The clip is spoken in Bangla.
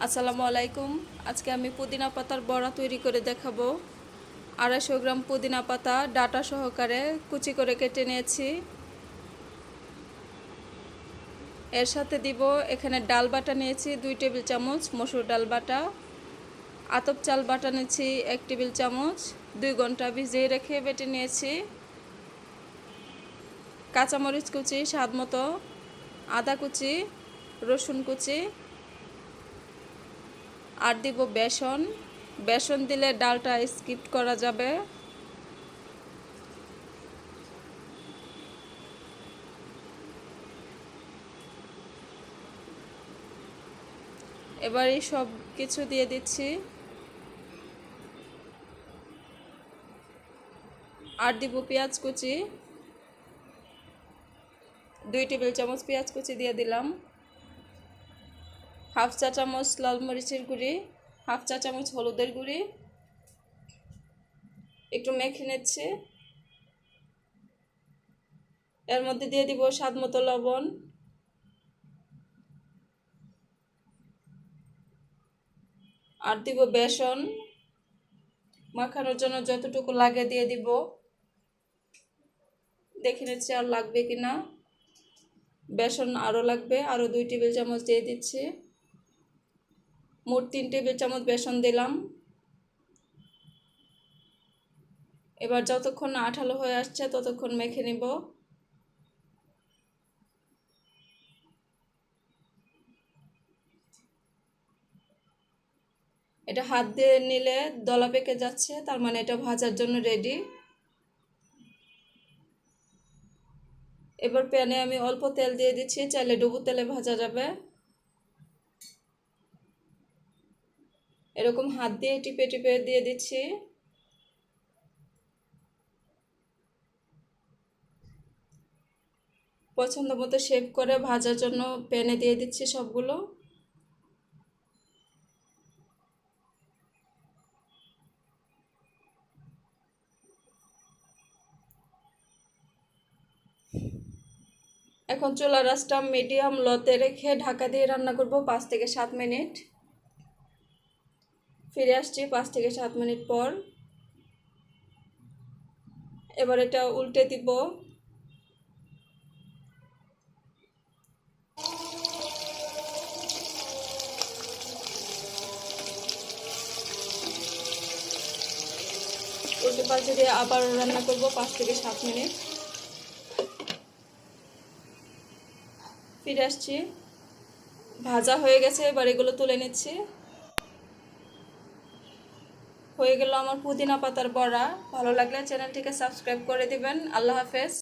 আসসালামু আলাইকুম। আজকে আমি পুদিনা পাতার বড়া তৈরি করে দেখাবো। 250 গ্রাম পুদিনা পাতা ডাটা সহকারে কুচি করে কেটে নিয়েছি। এর সাথে দিব এখানে ডাল বাটা নিয়েছি 2 টেবিল চামচ, মসুর ডাল বাটা, আতপ চাল বাটা নিয়েছি 1 টেবিল চামচ, 2 ঘন্টা ভিজিয়ে রেখে বেটে নিয়েছি। কাঁচামরিচ কুচি স্বাদ মতো, আদা কুচি, রসুন কুচি, আর দিব বেসন। বেসন দিলে ডালটা স্কিপ করা যাবে। এবার এই সব কিছু দিয়ে দিচ্ছি। আর দিব পেঁয়াজ কুচি, 2 টেবিল চামচ পেঁয়াজ কুচি দিয়ে দিলাম। হাফ চা চামচ লাল মরিচের গুঁড়ি, হাফ চা চামচ হলুদের গুঁড়ি, একটু মেখে নিচ্ছি। এর মধ্যে দিয়ে দিব স্বাদ মতো লবণ, আর দিব বেসন। মাখানোর জন্য যতটুকু লাগে দিয়ে দিব। দেখে নিচ্ছি আর লাগবে কিনা। বেসন আরও লাগবে, আরও 2 টেবিল চামচ দিয়ে দিচ্ছি। মোট 3 টেবিল চামচ বেসন দিলাম। এবার যতক্ষণ না আঠালো হয়ে আসছে ততক্ষণ মেখে নিব। এটা হাত দিয়ে নিলে দলা পেকে যাচ্ছে, তার মানে এটা ভাজার জন্য রেডি। এবার প্যানে আমি অল্প তেল দিয়ে দিচ্ছি, চাইলে ডুবো তেলে ভাজা যাবে। এরকম হাত দিয়ে টিপে টিপে দিয়ে দিচ্ছি। পছন্দ মতো শেপ করে ভাজার জন্য প্যানে দিয়ে দিচ্ছি সবগুলো। এখন চুলার আঁচটা মিডিয়াম লোতে রেখে ঢাকা দিয়ে রান্না করব 5 থেকে 7 মিনিট। ফিরে আসছি 5 থেকে 7 মিনিট পর। এবার এটা উল্টে দিব। উল্টে পাল্টে দিয়ে আবার রান্না করব 5 থেকে 7 মিনিট। ফিরে আসছি, ভাজা হয়ে গেছে। এবার এগুলো তুলে নিচ্ছি। হয়ে গেল আমার পুদিনা পাতার বড়া। ভালো লাগলে চ্যানেলটিকে সাবস্ক্রাইব করে দিবেন। আল্লাহ হাফেজ।